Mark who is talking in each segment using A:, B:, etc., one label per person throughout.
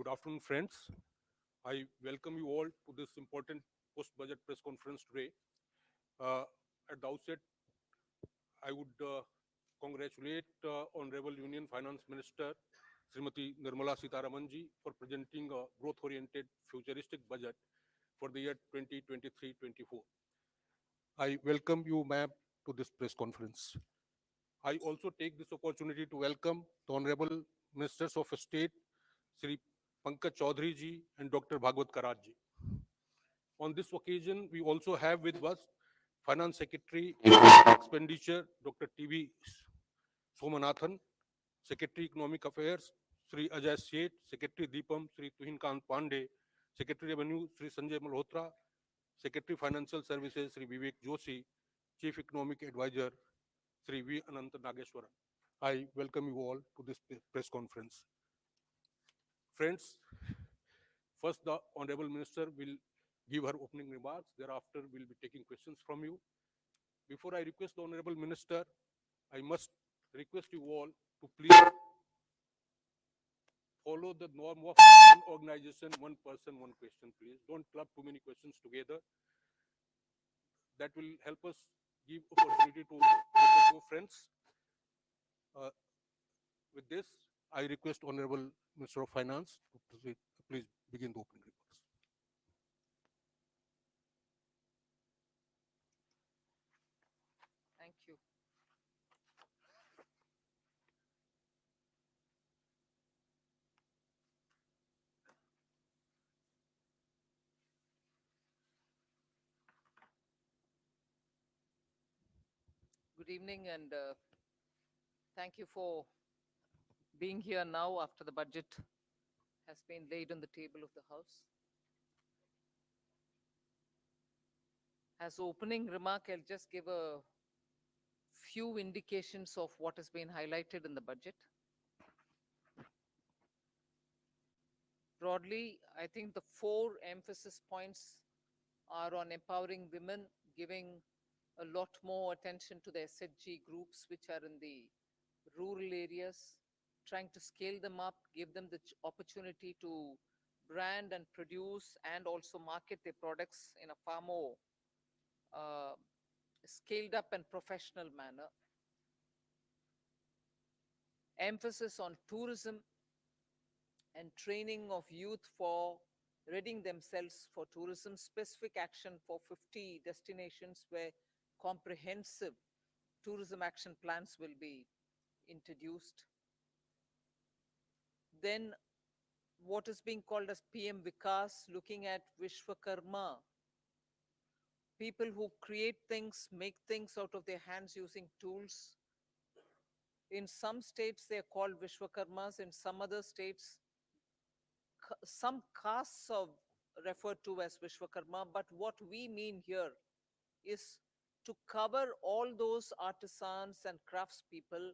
A: Good afternoon, friends. I welcome you all to this important post-budget press conference today. Uh, at the outset, I would congratulate Honorable Union Finance Minister Srimati Nirmala Sitharaman ji for presenting a growth-oriented futuristic budget for the year 2023-24. I welcome you, ma'am, to this press conference. I also take this opportunity to welcome the Honorable Ministers of State, Sri Pankaj Chaudhary ji and Dr. Bhagwat Karaj ji. On this occasion, we also have with us Finance Secretary Expenditure, Dr. T.V. Somanathan, Secretary Economic Affairs, Sri Ajay Seth, Secretary Deepam, Sri Tuhin Kant Pandey, Secretary Revenue, Sri Sanjay Malhotra, Secretary Financial Services, Sri Vivek Joshi, Chief Economic Advisor, Sri V. Ananta Nageshwaran. I welcome you all to this press conference. Friends, first the Honorable Minister will give her opening remarks. Thereafter, we'll be taking questions from you. Before I request the Honorable Minister, I must request you all to please follow the norm of one organization, one person, one question, please. Don't club too many questions together. That will help us give opportunity to friends. Uh, with this, I request Honorable Minister of Finance to please begin the opening remarks.
B: Thank you. Good evening, and thank you for being here now after the budget has been laid on the table of the House. As opening remark, I'll just give a few indications of what has been highlighted in the budget. Broadly, I think the four emphasis points are on empowering women, giving a lot more attention to the SHG groups which are in the rural areas, trying to scale them up, give them the opportunity to brand and produce and also market their products in a far more uh, scaled up and professional manner. Emphasis on tourism and training of youth for readying themselves for tourism, specific action for 50 destinations where comprehensive tourism action plans will be introduced. Then what is being called as PM Vikas, looking at Vishwakarma, people who create things, make things out of their hands using tools. In some states, they are called Vishwakarmas. In some other states, some castes are referred to as Vishwakarma. But what we mean here is to cover all those artisans and craftspeople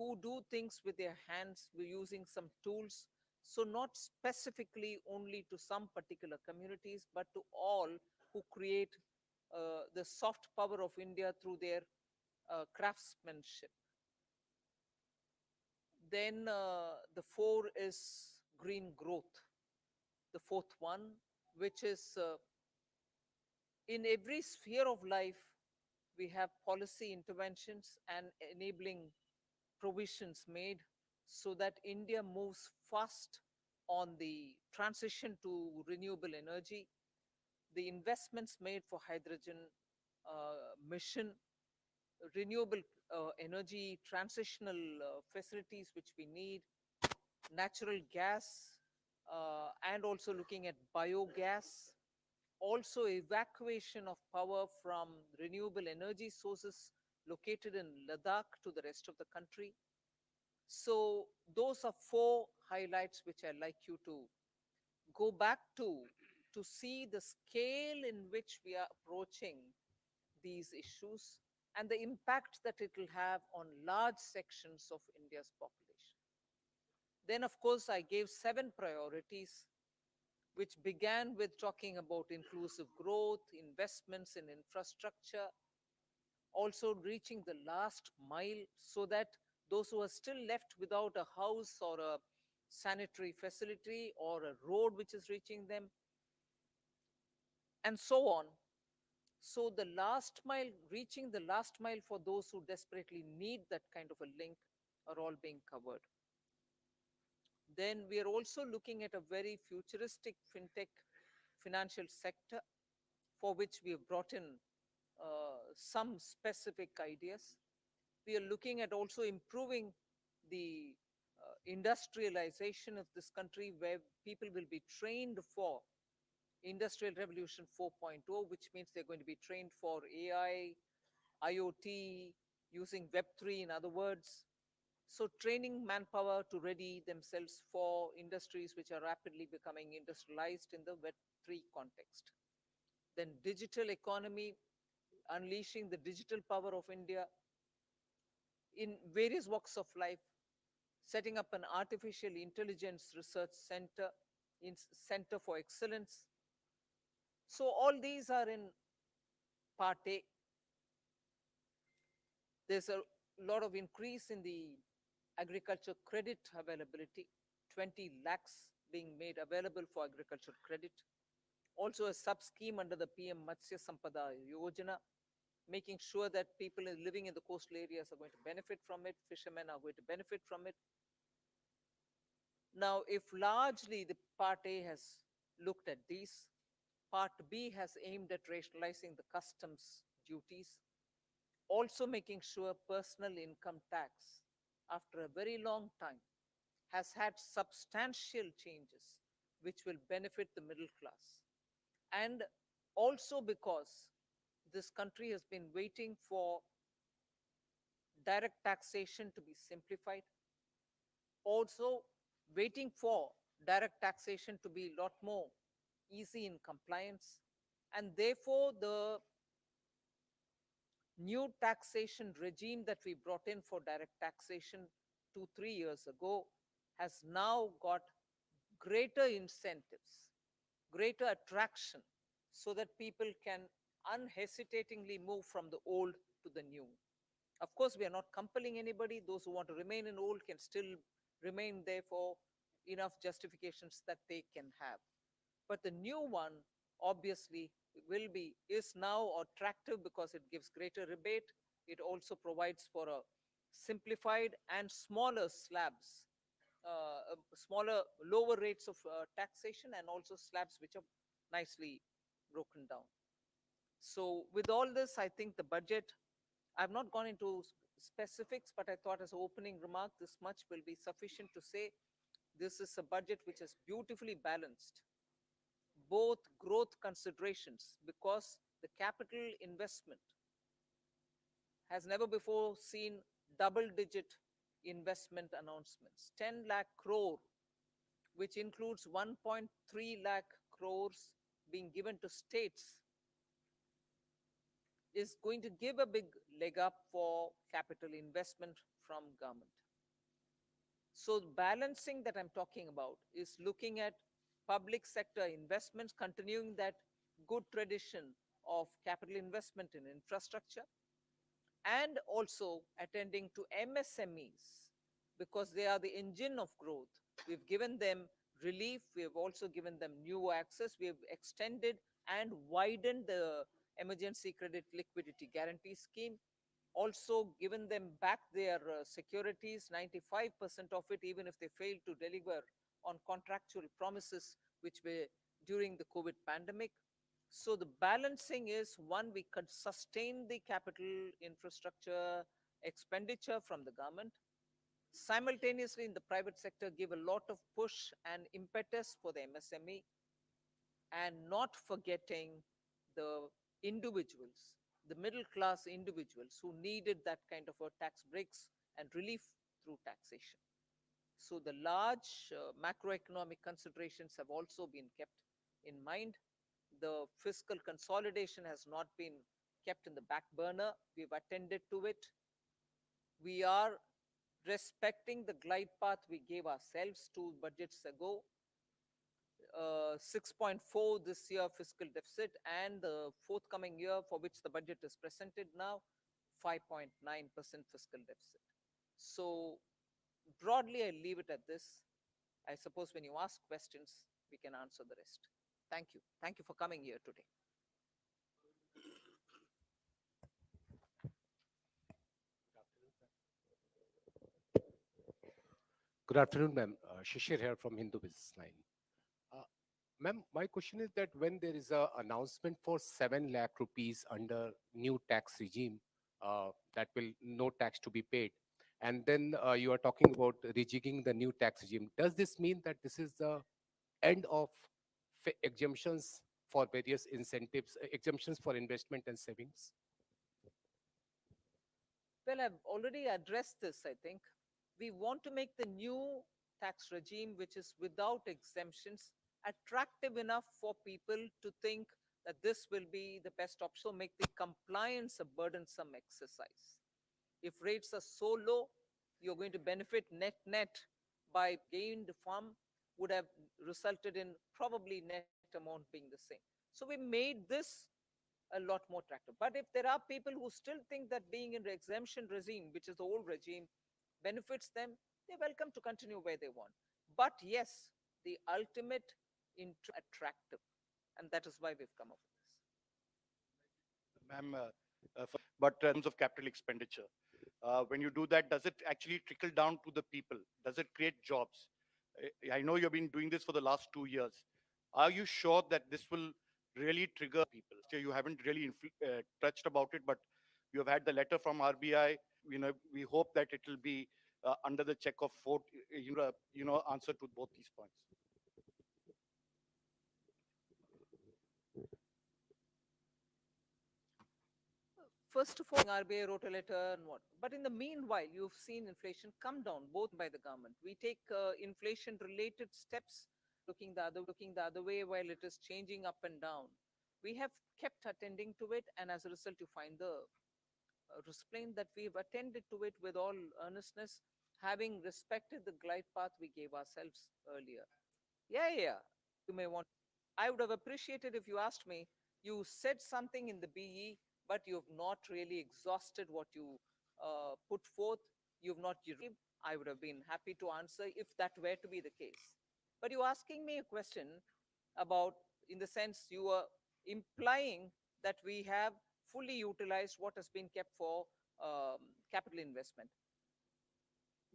B: who do things with their hands using some tools. So not specifically only to some particular communities, but to all who create the soft power of India through their craftsmanship. Then the four is green growth, the fourth one, which is in every sphere of life, we have policy interventions and enabling provisions made so that India moves fast on the transition to renewable energy, the investments made for hydrogen mission, renewable energy transitional facilities which we need, natural gas, and also looking at biogas, also evacuation of power from renewable energy sources located in Ladakh to the rest of the country. So those are four highlights which I'd like you to go back to see the scale in which we are approaching these issues and the impact that it will have on large sections of India's population. Then, of course, I gave 7 priorities, which began with talking about inclusive growth, investments in infrastructure, also reaching the last mile so that those who are still left without a house or a sanitary facility or a road which is reaching them, and so on. So the last mile, reaching the last mile for those who desperately need that kind of a link are all being covered. Then we are also looking at a very futuristic fintech financial sector for which we have brought in some specific ideas. We are looking at also improving the industrialization of this country, where people will be trained for Industrial Revolution 4.0, which means they're going to be trained for AI, IoT, using Web3, in other words. So, training manpower to ready themselves for industries which are rapidly becoming industrialized in the Web3 context. Then, digital economy, unleashing the digital power of India in various walks of life, setting up an artificial intelligence research center, in center for excellence. So all these are in part A. There's a lot of increase in the agriculture credit availability, 20 lakhs being made available for agriculture credit. Also a sub scheme under the PM Matsya Sampada Yojana, making sure that people living in the coastal areas are going to benefit from it, fishermen are going to benefit from it. Now, if largely the part A has looked at these, part B has aimed at rationalizing the customs duties, also making sure personal income tax, after a very long time, has had substantial changes which will benefit the middle class. And also because this country has been waiting for direct taxation to be simplified, also waiting for direct taxation to be a lot more easy in compliance. And therefore, the new taxation regime that we brought in for direct taxation 2, 3 years ago has now got greater incentives, greater attraction, so that people can unhesitatingly move from the old to the new. Of course, we are not compelling anybody. Those who want to remain in old can still remain there for enough justifications that they can have. But the new one obviously will be, is now attractive because it gives greater rebate. It also provides for a simplified and smaller slabs, smaller, lower rates of taxation, and also slabs which are nicely broken down. So with all this, I think the budget, I've not gone into specifics, but I thought as an opening remark, this much will be sufficient to say this is a budget which is beautifully balanced, both growth considerations, because the capital investment has never before seen double digit investment announcements, 10 lakh crore, which includes 1.3 lakh crores being given to states, is going to give a big leg up for capital investment from government. So balancing that I'm talking about is looking at public sector investments, continuing that good tradition of capital investment in infrastructure, and also attending to MSMEs, because they are the engine of growth. We've given them relief. We have also given them new access. We have extended and widened the emergency credit liquidity guarantee scheme, also given them back their securities, 95% of it, even if they fail to deliver on contractual promises which were during the COVID pandemic. So the balancing is, one, we could sustain the capital infrastructure expenditure from the government. Simultaneously, in the private sector, give a lot of push and impetus for the MSME, and not forgetting the individuals, the middle class individuals who needed that kind of a tax breaks and relief through taxation. So the large macroeconomic considerations have also been kept in mind. The fiscal consolidation has not been kept in the back burner. We've attended to it. We are respecting the glide path we gave ourselves 2 budgets ago. 6.4 this year fiscal deficit, and the forthcoming year for which the budget is presented now, 5.9% fiscal deficit. So broadly, I leave it at this. I suppose when you ask questions, we can answer the rest. Thank you. Thank you for coming here today.
A: Good afternoon, ma'am. Shishir here from Hindu Business Line. Uh, Ma'am, my question is that when there is a announcement for 7 lakh rupees under new tax regime, that will no tax to be paid, and then you are talking about rejigging the new tax regime, does this mean that this is the end of exemptions for various incentives, exemptions for investment and savings?
B: Well, I've already addressed this, I think. We want to make the new tax regime, which is without exemptions, attractive enough for people to think that this will be the best option. So make the compliance a burdensome exercise. If rates are so low, you're going to benefit net net by gained farm would have resulted in probably net amount being the same. So we made this a lot more attractive. But if there are people who still think that being in the exemption regime, which is the old regime, benefits them, they're welcome to continue where they want. But yes, the ultimate attractive. And that is why we've come up with this. First of all, RBI wrote a letter and what. But in the meanwhile, you've seen inflation come down, both by the government. We take inflation-related steps, looking the other way while it is changing up and down. We have kept attending to it, and as a result, you find the explained that we've attended to it with all earnestness, having respected the glide path we gave ourselves earlier. Yeah, yeah, yeah. You may want. I would have appreciated if you asked me, you said something in the BE, but you've not really exhausted what you put forth. You've not received. I would have been happy to answer if that were to be the case. But you're asking me a question about, in the sense you are implying that we have fully utilized what has been kept for capital investment.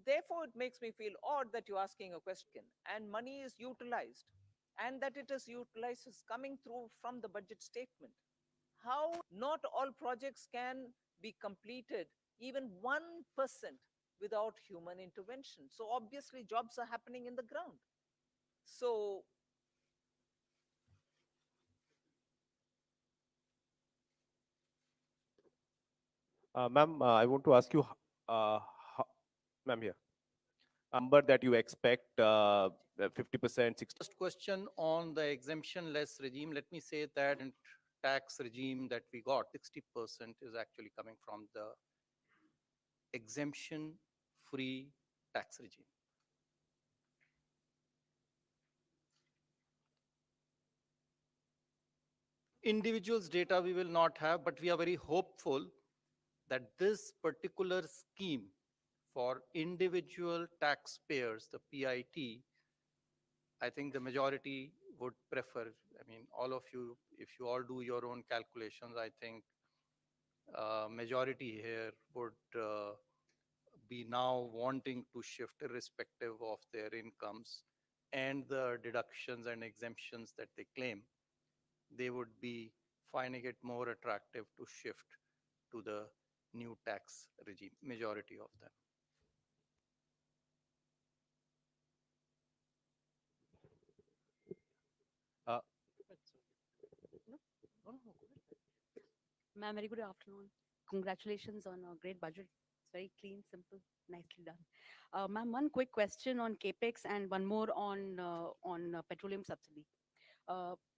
B: Therefore, it makes me feel odd that you're asking a question and money is utilized, and that it is utilized is coming through from the budget statement. How not all projects can be completed, even 1%, without human intervention. So obviously, jobs are happening in the ground. So
C: Ma'am, I want to ask you, how, ma'am, here, number that you expect 50%, 60.
D: First question on the exemption-less regime, let me say that tax regime that we got, 60% is actually coming from the exemption-free tax regime. Individuals' data we will not have, but we are very hopeful that this particular scheme for individual taxpayers, the PIT, I think the majority would prefer. I mean, all of you, if you all do your own calculations, I think majority here would be now wanting to shift irrespective of their incomes and the deductions and exemptions that they claim. They would be finding it more attractive to shift to the new tax regime, majority of them.
C: Uh,
E: Ma'am, very good afternoon. Congratulations on a great budget. It's very clean, simple, nicely done. Ma'am, one quick question on capex and one more on petroleum subsidy.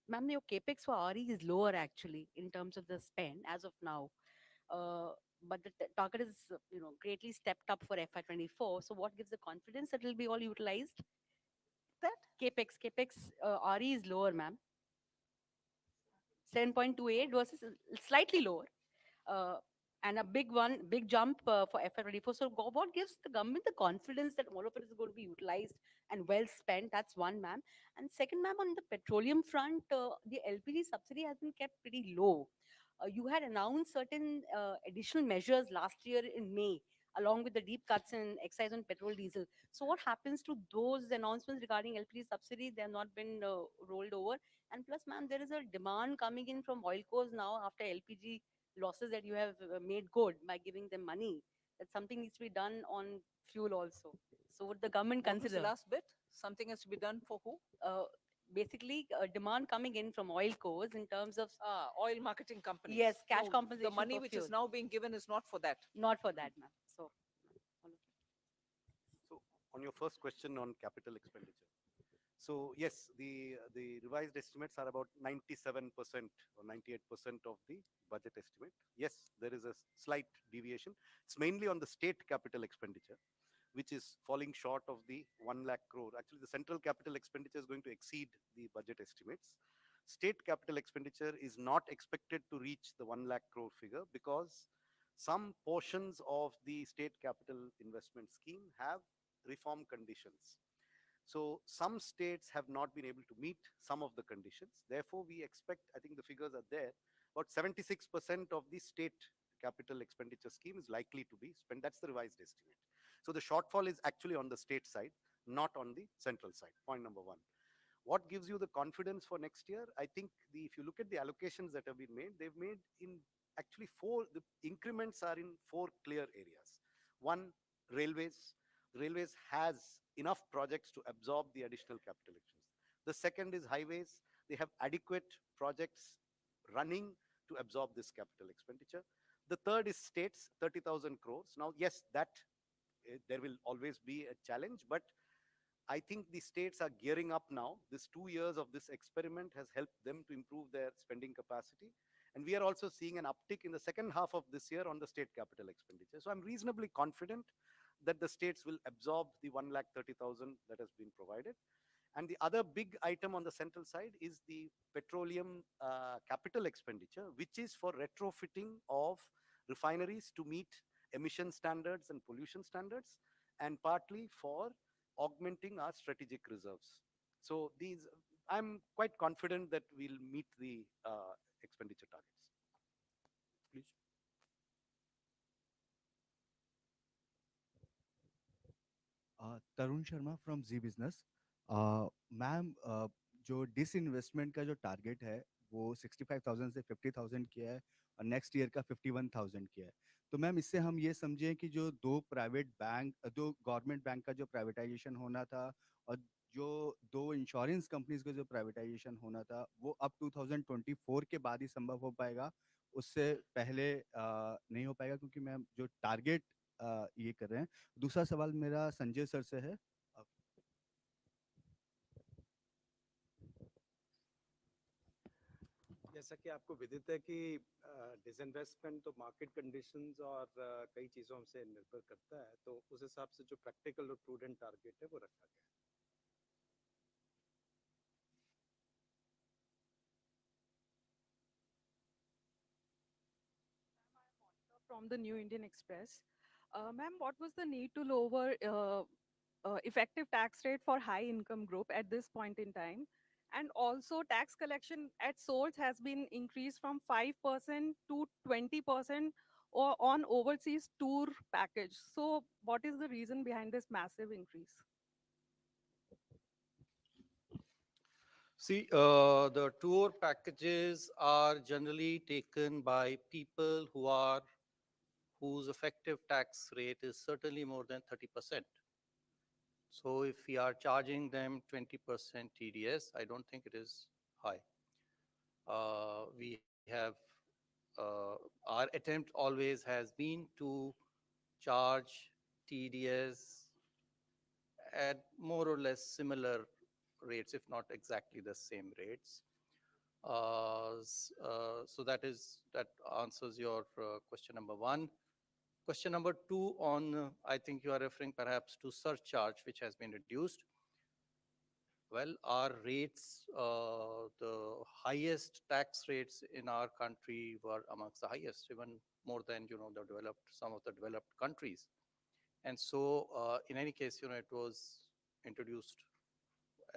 E: Ma'am, your capex for RE is lower actually in terms of the spend as of now. But the target is greatly stepped up for FY24. So what gives the confidence that it will be all utilized?
B: that
E: Capex RE is lower, ma'am. 7.28 versus slightly lower. Uh, And a big one, big jump for FY24. So, what gives the government the confidence that all of it is going to be utilized and well spent? That's one, ma'am. And second, ma'am, on the petroleum front, the LPG subsidy has been kept pretty low. You had announced certain additional measures last year in May, along with the deep cuts in excise on petrol, diesel. So, what happens to those announcements regarding LPG subsidy? They have not been rolled over. And plus, ma'am, there is a demand coming in from oil cores now after LPG losses that you have made good by giving them money. That something needs to be done on fuel also. So, would the government
B: What was the
E: consider?
B: last bit? Something has to be done for who?
E: Uh, Basically demand coming in from oil cores in terms of
B: Oil marketing companies.
E: yes, cash
B: No, the
E: compensation
B: money
E: for
B: which
E: fuel.
B: is now being given is not for that.
E: Not for that, ma'am. So,
F: So on your first question on capital expenditure. So yes, the revised estimates are about 97% or 98% of the budget estimate. Yes, there is a slight deviation. It's mainly on the state capital expenditure, which is falling short of the 1 lakh crore. Actually, the central capital expenditure is going to exceed the budget estimates. State capital expenditure is not expected to reach the 1 lakh crore figure because some portions of the state capital investment scheme have reform conditions. So some states have not been able to meet some of the conditions. Therefore, we expect, I think the figures are there, about 76% of the state capital expenditure scheme is likely to be spent. That's the revised estimate. So the shortfall is actually on the state side, not on the central side. Point number one. What gives you the confidence for next year? I think if you look at the allocations that have been made, they've made in actually the increments are in four clear areas. One, railways. Railways has enough projects to absorb the additional capital expenditure. The second is highways. They have adequate projects running to absorb this capital expenditure. The third is states, 30,000 crores. Now, yes, that there will always be a challenge, but I think the states are gearing up now. This 2 years of this experiment has helped them to improve their spending capacity. And we are also seeing an uptick in the second half of this year on the state capital expenditure. So I'm reasonably confident that the states will absorb the 1,30,000 that has been provided. And the other big item on the central side is the petroleum capital expenditure, which is for retrofitting of refineries to meet emission standards and pollution standards, and partly for augmenting our strategic reserves. So I'm quite confident that we'll meet the expenditure targets.
A: Please.
G: Tarun Sharma from Zee Business. Ma'am, जो disinvestment का जो target है वो 65,000 से 50,000 किया है और next year का 51,000 किया है। तो मैम, इससे हम ये समझें कि जो दो गवर्नमेंट बैंक का जो प्राइवेटाइजेशन होना था और जो दो इंश्योरेंस कंपनीज का जो प्राइवेटाइजेशन होना था वो अब 2024 के बाद ही संभव हो पाएगा, उससे पहले नहीं हो पाएगा, क्योंकि मैम जो टारगेट ये कर रहे हैं। दूसरा सवाल मेरा संजय सर से है।
H: जैसा कि आपको विदित है कि डिसइन्वेस्टमेंट तो मार्केट कंडीशंस और कई चीज़ों से निर्भर करता है, तो उस हिसाब से जो प्रैक्टिकल और प्रूडेंट टारगेट है वो रखा गया है।
I: From the New Indian Express. Ma'am, what was the need to lower effective tax rate for high income group at this point in time? And also tax collection at source has been increased from 5% to 20% or on overseas tour package. So what is the reason behind this massive increase?
D: See, the tour packages are generally taken by people whose effective tax rate is certainly more than 30%. So if we are charging them 20% TDS, I don't think it is high. We have, our attempt always has been to charge TDS at more or less similar rates, if not exactly the same rates. So that answers your question number one. Question number two on, I think you are referring perhaps to surcharge, which has been reduced. Well, our rates, the highest tax rates in our country were amongst the highest, even more than the developed some of the developed countries. And so, in any case, it was introduced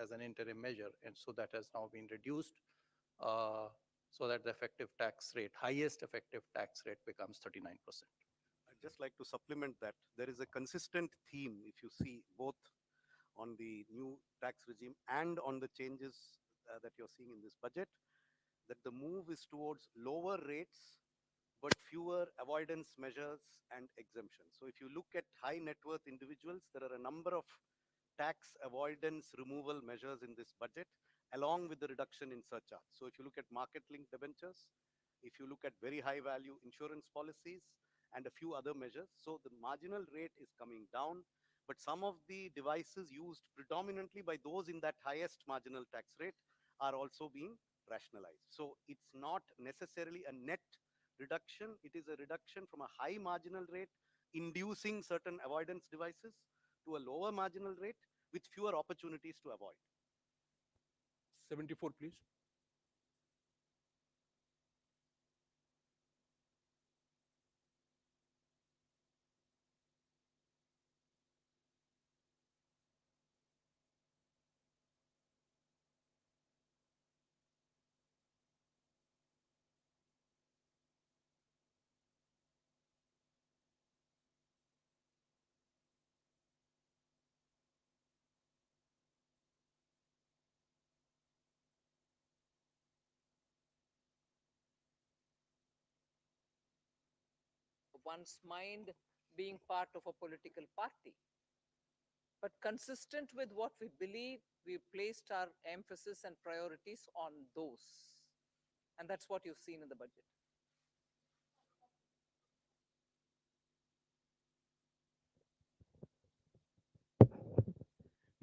D: as an interim measure, and so that has now been reduced, uh, so that the effective tax rate, highest effective tax rate, becomes 39%.
F: I'd just like to supplement that. There is a consistent theme, if you see, both on the new tax regime and on the changes that you're seeing in this budget, that the move is towards lower rates but fewer avoidance measures and exemptions. So if you look at high net worth individuals, there are a number of tax avoidance removal measures in this budget, along with the reduction in surcharge. So if you look at market linked debentures, if you look at very high value insurance policies, and a few other measures, so the marginal rate is coming down, but some of the devices used predominantly by those in that highest marginal tax rate are also being rationalized. So it's not necessarily a net reduction, it is a reduction from a high marginal rate inducing certain avoidance devices to a lower marginal rate with fewer opportunities to avoid.
A: 74, please.
B: One's mind being part of a political party. But consistent with what we believe, we placed our emphasis and priorities on those. And that's what you've seen in the budget.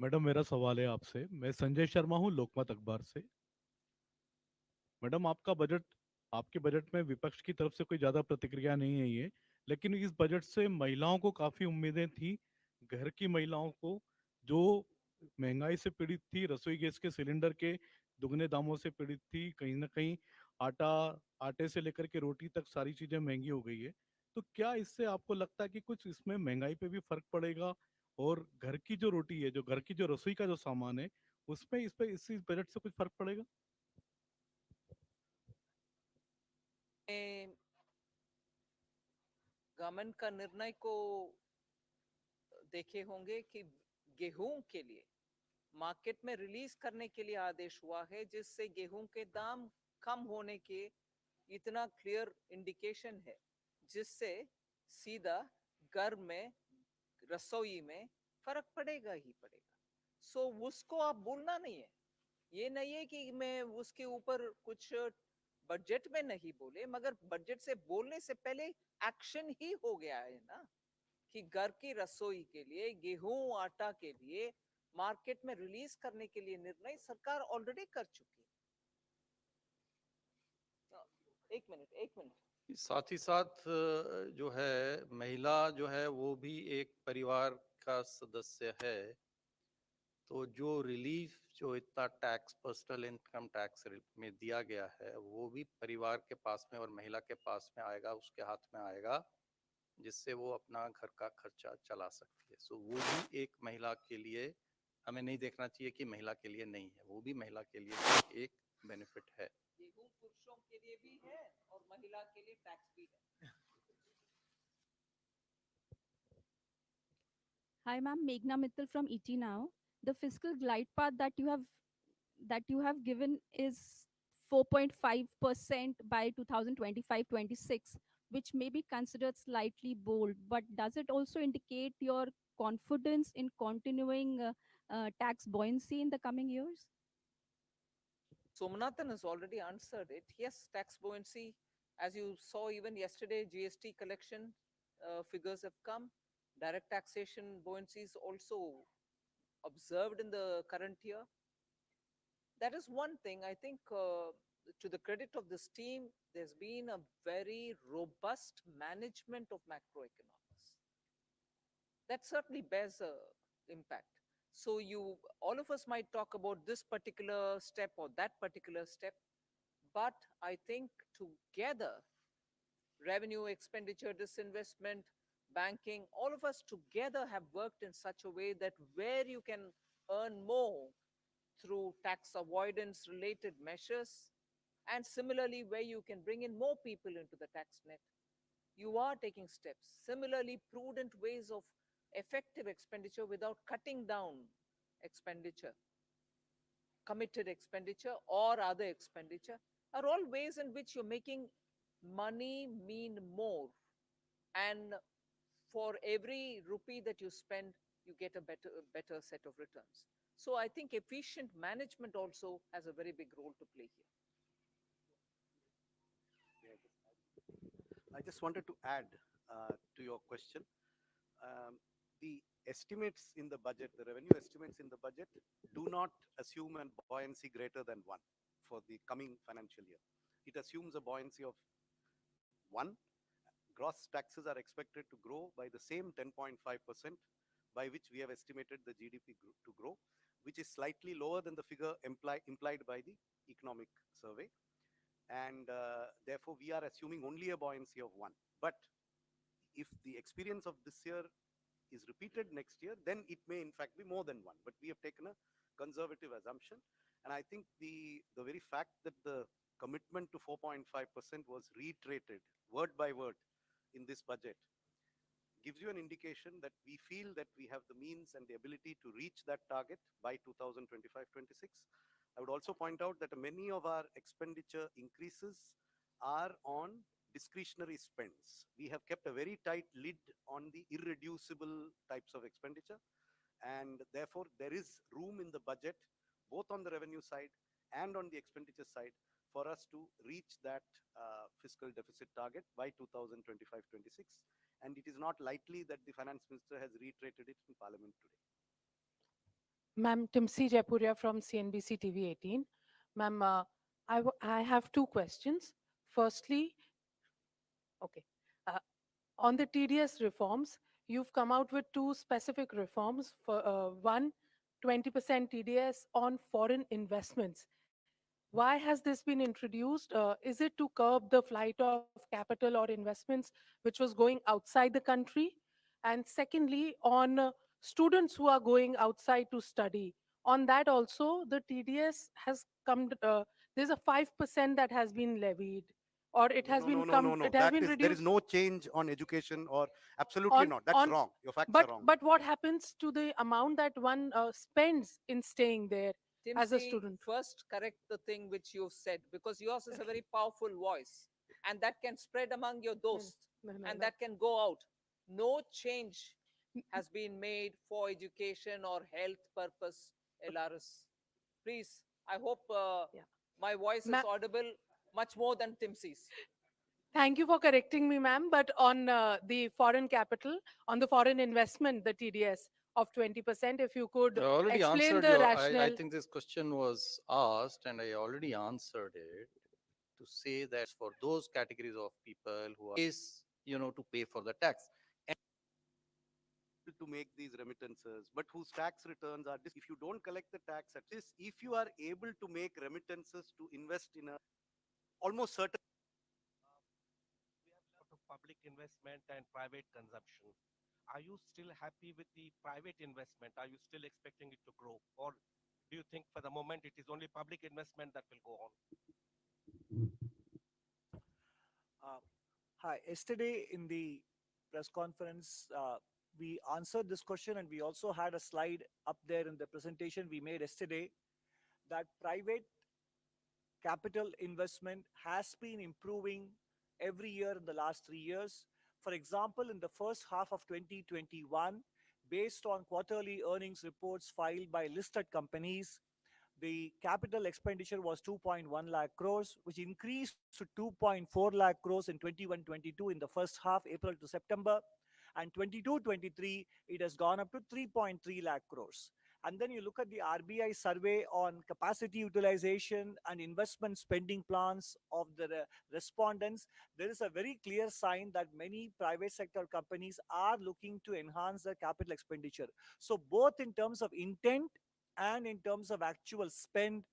J: Madam मेरा सवाल है आपसे। मैं संजय शर्मा हूं लोकमत अखबार से। Madam आपके budget में विपक्ष की तरफ से कोई ज्यादा प्रतिक्रिया नहीं आई है, लेकिन इस बजट से महिलाओं को काफी उम्मीदें थी। घर की महिलाओं को जो महंगाई से पीड़ित थी, रसोई गैस के सिलेंडर के दुगने दामों से पीड़ित थी, कहीं ना कहीं आटा आटे से लेकर के रोटी तक सारी चीजें महंगी हो गई है। तो क्या इससे आपको लगता है कि कुछ इसमें महंगाई पे भी फर्क पड़ेगा, और घर की जो रोटी है, जो घर की जो रसोई का जो सामान है, उसमें इस पे इस बजट से कुछ फर्क पड़ेगा?
B: गवर्नमेंट का निर्णय को देखे होंगे कि गेहूं के लिए मार्केट में रिलीज करने के लिए आदेश हुआ है, जिससे गेहूं के दाम कम होने के इतना क्लियर इंडिकेशन है, जिससे सीधा घर में रसोई में फर्क पड़ेगा ही पड़ेगा। सो उसको आप बोलना नहीं है। ये नहीं है कि मैं उसके ऊपर कुछ बजट में नहीं बोले, मगर बजट से बोलने से पहले एक्शन ही हो गया है ना, कि घर की रसोई के लिए गेहूं आटा के लिए मार्केट में रिलीज करने के लिए निर्णय सरकार ऑलरेडी कर चुकी है। एक मिनट।
D: साथ ही साथ जो है महिला जो है वो भी एक परिवार का सदस्य है, तो जो रिलीफ जो इतना टैक्स पर्सनल इनकम टैक्स में दिया गया है वो भी परिवार के पास में और महिला के पास में आएगा, उसके हाथ में आएगा, जिससे वो अपना घर का खर्चा चला सकती है। सो वो भी एक महिला के लिए, हमें नहीं देखना चाहिए कि महिला के लिए नहीं है, वो भी महिला के लिए भी एक बेनिफिट है।
B: गेहूं पुरुषों के लिए भी है और महिला के लिए टैक्स भी है।
K: Hi, ma'am. Meghna Mittal from ET Now. The fiscal glide path that you have given is 4.5% by 2025-26, which may be considered slightly bold. But does it also indicate your confidence in continuing tax buoyancy in the coming years?
B: Somanathan has already answered it. Yes, tax buoyancy, as you saw even yesterday, GST collection figures have come. Direct taxation buoyancy is also observed in the current year. That is one thing. I think to the credit of this team, there's been a very robust management of macroeconomics. That certainly bears a impact. So you, all of us might talk about this particular step or that particular step, but I think together, revenue, expenditure, disinvestment, banking, all of us together have worked in such a way that where you can earn more through tax avoidance related measures, and similarly where you can bring in more people into the tax net, you are taking steps. Similarly, prudent ways of effective expenditure without cutting down expenditure, committed expenditure or other expenditure, are all ways in which you're making money mean more. And for every rupee that you spend, you get a better set of returns. So I think efficient management also has a very big role to play here.
F: I just wanted to add to your question. The estimates in the budget, the revenue estimates in the budget, do not assume a buoyancy greater than 1 for the coming financial year. It assumes a buoyancy of 1. Gross taxes are expected to grow by the same 10.5%, by which we have estimated the GDP to grow, which is slightly lower than the figure implied by the economic survey. And therefore, we are assuming only a buoyancy of 1. But if the experience of this year is repeated next year, then it may in fact be more than 1. But we have taken a conservative assumption. And I think the very fact that the commitment to 4.5% was reiterated word by word in this budget gives you an indication that we feel that we have the means and the ability to reach that target by 2025-26. I would also point out that many of our expenditure increases are on discretionary spends. We have kept a very tight lid on the irreducible types of expenditure, and therefore there is room in the budget, both on the revenue side and on the expenditure side, for us to reach that fiscal deficit target by 2025-26. And it is not likely that the finance minister has reiterated it in parliament today.
L: Ma'am, Timsi Jaipuria from CNBC TV 18. Ma'am, I have two questions. Firstly, okay, uh, on the TDS reforms, you've come out with two specific reforms. For one, 20% TDS on foreign investments. Why has this been introduced? Is it to curb the flight of capital or investments which was going outside the country? And secondly, on students who are going outside to study, on that also the TDS has come. There's a 5% that has been levied, or it has been come.
F: No.
L: It has
F: That
L: been
F: is, there is
L: reduced
F: no change on education, or absolutely
L: on
F: not. That's
L: on.
F: wrong. Your facts are
L: But
F: wrong.
L: what
F: Yeah.
L: happens to the amount that one spends in staying there as a
B: Timsi,
L: student?
B: first correct the thing which you've said, because yours is a very powerful voice and that can spread among your
L: No,
B: dosts
L: no,
B: and
L: no.
B: that can go out. No change has been made for education or health purpose, LRS. Please, I hope
L: Yeah.
B: my voice is audible much more than Timsi's.
L: Thank you for correcting me, ma'am. But on the foreign capital, on the foreign investment, the TDS of 20%, if you could
D: I already
L: explain
D: answered
L: the
D: your, I
L: rationale.
D: think this question was asked and I already answered it to say that for those categories of people who are is, to pay for the tax.
F: To make these remittances, but whose tax returns are if you don't collect the tax at this, if you are able to make remittances to invest in a almost certain
M: we have a lot of public investment and private consumption. Are you still happy with the private investment? Are you still expecting it to grow? Or do you think for the moment it is only public investment that will go on?
N: Hi. Yesterday in the press conference, we answered this question, and we also had a slide up there in the presentation we made yesterday that private capital investment has been improving every year in the last 3 years. For example, in the first half of 2021, based on quarterly earnings reports filed by listed companies, the capital expenditure was 2.1 lakh crores, which increased to 2.4 lakh crores in 21-22 in the first half, April to September. And 22-23, it has gone up to 3.3 lakh crores. And then you look at the RBI survey on capacity utilization and investment spending plans of the respondents. There is a very clear sign that many private sector companies are looking to enhance their capital expenditure. So, both in terms of intent and in terms of actual spend,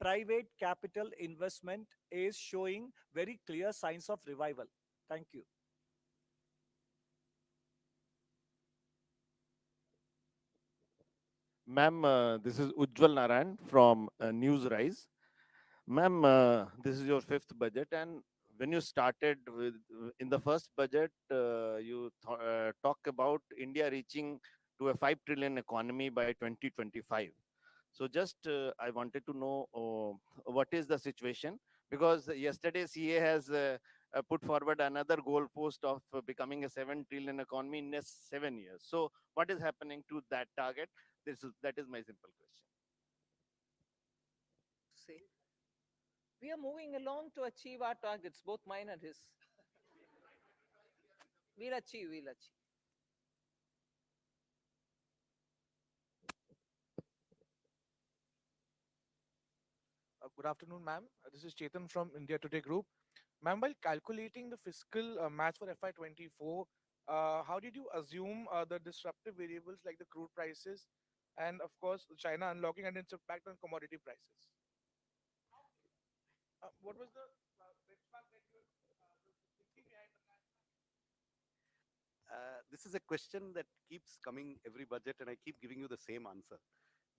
N: private capital investment is showing very clear signs of revival. Thank you.
C: Ma'am, this is Ujjwal Narayan from Newsrise. Ma'am, this is your fifth budget, and when you started with in the first budget, you talk about India reaching to a 5 trillion economy by 2025. So just I wanted to know what is the situation, because yesterday CA has put forward another goalpost of becoming a 7 trillion economy in next 7 years. So what is happening to that target? That is my simple question.
B: Say, we are moving along to achieve our targets, both mine and his. We'll achieve, we'll achieve.
O: Good afternoon, ma'am. This is Chetan from India Today Group. Ma'am, while calculating the fiscal match for FY24, how did you assume the disruptive variables like the crude prices and, of course, China unlocking and its impact on commodity prices? What was the benchmark that you were thinking behind the match?
F: This is a question that keeps coming every budget, and I keep giving you the same answer.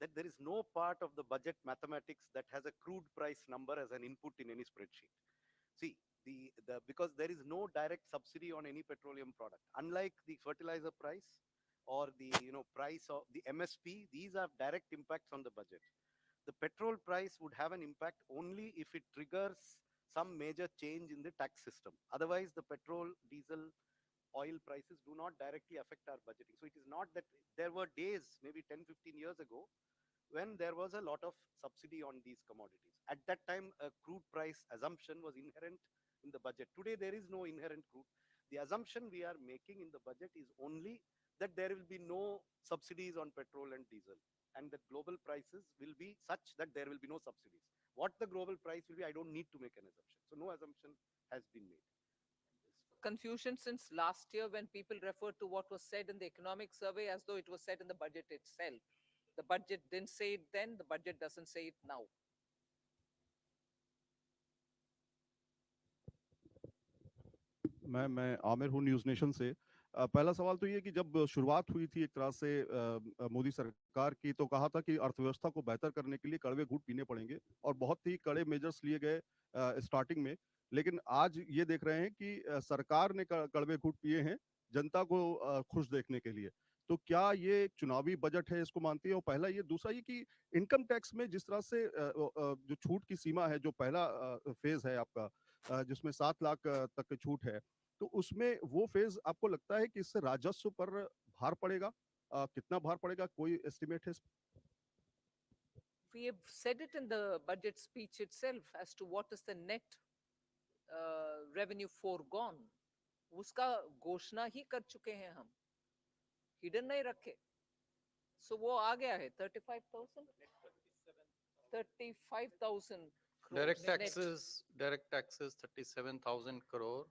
F: That there is no part of the budget mathematics that has a crude price number as an input in any spreadsheet. See, because there is no direct subsidy on any petroleum product. Unlike the fertilizer price or the price of the MSP, these have direct impacts on the budget. The petrol price would have an impact only if it triggers some major change in the tax system. Otherwise, the petrol, diesel, oil prices do not directly affect our budgeting. So it is not that there were days, maybe 10, 15 years ago, when there was a lot of subsidy on these commodities. At that time, a crude price assumption was inherent in the budget. Today, there is no inherent crude. The assumption we are making in the budget is only that there will be no subsidies on petrol and diesel, and that global prices will be such that there will be no subsidies. What the global price will be, I don't need to make an assumption. So no assumption has been made.
B: Confusion since last year when people referred to what was said in the economic survey as though it was said in the budget itself. The budget didn't say it then, the budget doesn't say it now.
P: मैं आमिर हूँ news nation से। पहला सवाल तो ये कि जब शुरुआत हुई थी एक तरह से मोदी सरकार की, तो कहा था कि अर्थव्यवस्था को बेहतर करने के लिए कड़वे घूंट पीने पड़ेंगे और बहुत ही कड़े मेजर्स लिए गए स्टार्टिंग में। लेकिन आज ये देख रहे हैं कि सरकार ने कड़वे घूंट पिए हैं जनता को खुश देखने के लिए। तो क्या ये एक चुनावी बजट है, इसको मानती है? और पहला ये, दूसरा ये कि इनकम टैक्स में जिस तरह से जो छूट की सीमा है, जो पहला फेज है आपका, जिसमें 7 लाख तक की छूट है, तो उसमें वो फेज आपको लगता है कि इससे राजस्व पर भार पड़ेगा? कितना भार पड़ेगा, कोई एस्टिमेट है?
B: We have said it in the budget speech itself as to what is the net revenue foregone. उसका घोषणा ही कर चुके हैं हम, हिडन नहीं रखे। So वो आ गया है 35,000
D: Direct
B: crores net.
D: taxes 37,000 crore,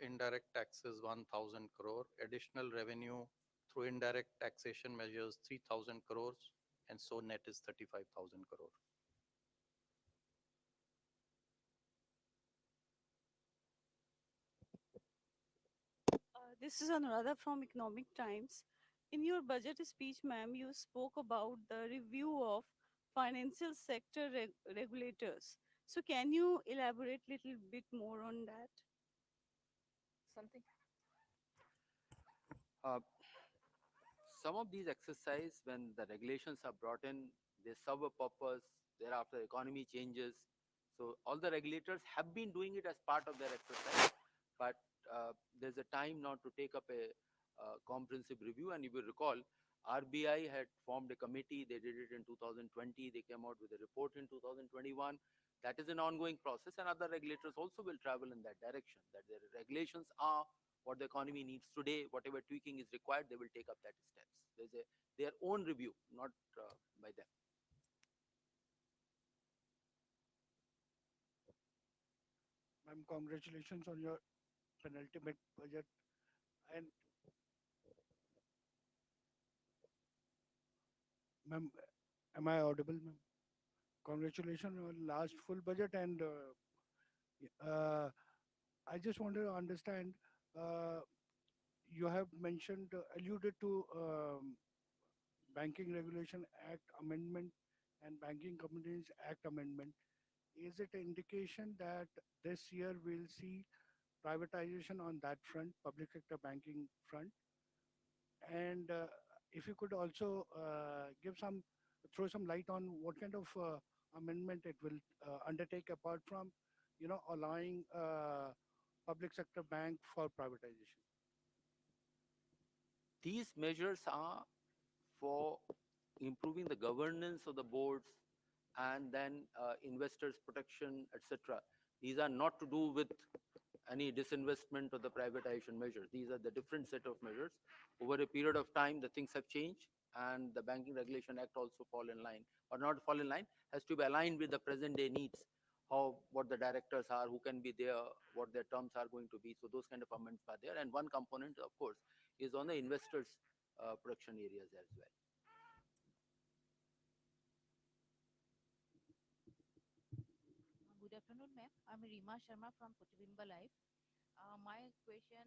D: indirect taxes 1,000 crore, additional revenue through indirect taxation measures 3,000 crores, and so net is 35,000 crore.
Q: This is Anuradha from Economic Times. In your budget speech, ma'am, you spoke about the review of financial sector regulators. So can you elaborate a little bit more on that?
B: Something.
R: Some of these exercise, when the regulations are brought in, they serve a purpose. Thereafter, the economy changes. So all the regulators have been doing it as part of their exercise, but there's a time now to take up a comprehensive review. And you will recall, RBI had formed a committee. They did it in 2020. They came out with a report in 2021. That is an ongoing process, and other regulators also will travel in that direction, that their regulations are what the economy needs today. Whatever tweaking is required, they will take up that steps. There's their own review, not by them.
S: Ma'am, congratulations on your penultimate budget. And ma'am, am I audible, ma'am? Congratulations on last full budget. And I just wanted to understand. Uh, you have mentioned, alluded to Banking Regulation Act amendment and Banking Companies Act amendment. Is it an indication that this year we'll see privatization on that front, public sector banking front? And if you could also throw some light on what kind of amendment it will undertake apart from, allowing public sector bank for privatization.
R: These measures are for improving the governance of the boards and then investors protection, etc. These are not to do with any disinvestment or the privatization measures. These are the different set of measures. Over a period of time, the things have changed, and the Banking Regulation Act also fall in line, or not fall in line, has to be aligned with the present day needs, how, what the directors are, who can be there, what their terms are going to be. So those kind of amendments are there. And one component, of course, is on the investors protection areas as well.
T: Good afternoon, ma'am. I'm Rima Sharma from Kutubimba Life. My question,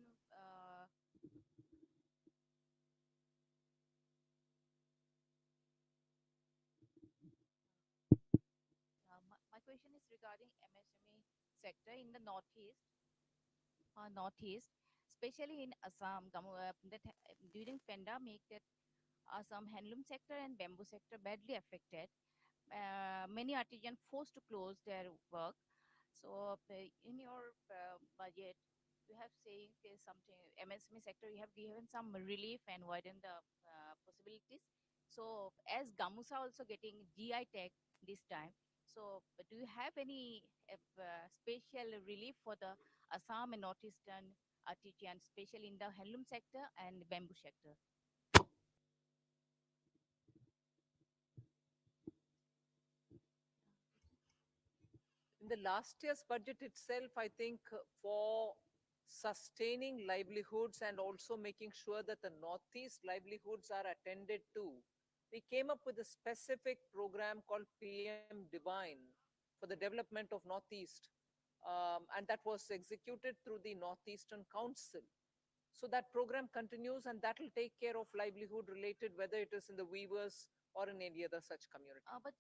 T: my question is regarding MSME sector in the northeast, especially in Assam. During pandemic, that Assam handloom sector and bamboo sector badly affected. Many artisans forced to close their work. So in your budget, you have saying there's something MSME sector. You have given some relief and widen the possibilities. So as Gamusa also getting GI tag this time. So do you have any special relief for the Assam and northeastern artisans, especially in the handloom sector and bamboo sector?
B: In the last year's budget itself, I think for sustaining livelihoods and also making sure that the Northeast livelihoods are attended to, we came up with a specific program called PM Divine for the development of Northeast. And that was executed through the Northeastern Council. So that program continues, and that will take care of livelihood related, whether it is in the weavers or in any other such community.
T: But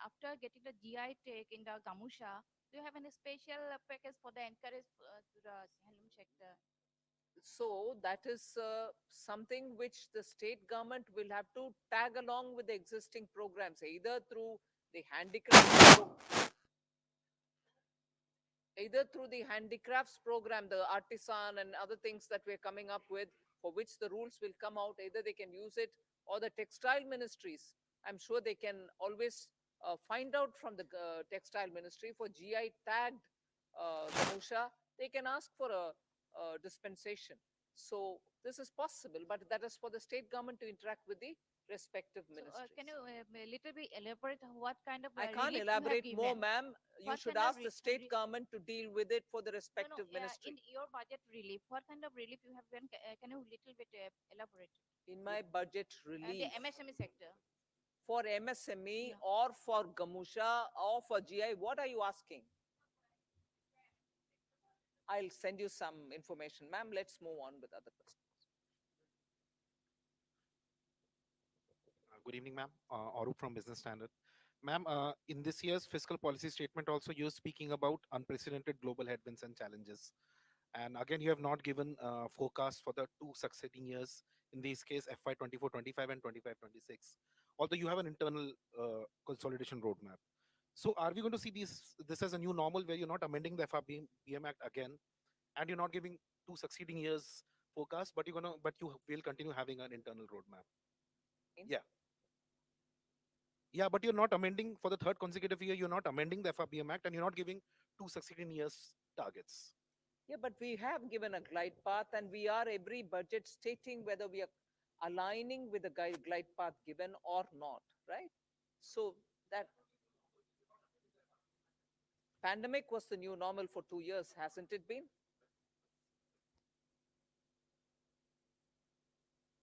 T: after getting the GI tag in the Gamusha, do you have any special package for the encourage to the handloom sector?
B: So that is something which the state government will have to tag along with the existing programs, either through the handicrafts program, the artisan and other things that we're coming up with, for which the rules will come out. Either they can use it, or the textile ministries. I'm sure they can always find out from the textile ministry for GI tagged gamusha. They can ask for a dispensation. So this is possible, but that is for the state government to interact with the respective
T: So
B: ministries.
T: can you a little bit elaborate what kind of
B: I can't
T: relief you have
B: elaborate more,
T: given?
B: ma'am. You
T: What
B: should
T: kind of
B: ask the state government to deal with it for the respective ministry.
T: In your budget relief, what kind of relief you have given? Can you little bit elaborate?
B: In my budget
T: The
B: relief
T: MSME sector.
B: for MSME or for Gamusha or for GI, what are you asking? I'll send you some information, ma'am. Let's move on with other questions.
O: Good evening, ma'am. Arup from Business Standard. Ma'am, in this year's fiscal policy statement, also you're speaking about unprecedented global headwinds and challenges. And again, you have not given forecast for the two succeeding years, in this case, FY 24-25 and 25-26, although you have an internal consolidation roadmap. So are we going to see this as a new normal where you're not amending the FRBM Act again, and you're not giving two succeeding years forecast, but you will continue having an internal roadmap? Yeah. Yeah, but you're not amending for the third consecutive year. You're not amending the FRBM Act, and you're not giving two succeeding years targets.
B: Yeah, but we have given a glide path, and we are every budget stating whether we are aligning with the glide path given or not, right? So that pandemic was the new normal for 2 years, hasn't it been?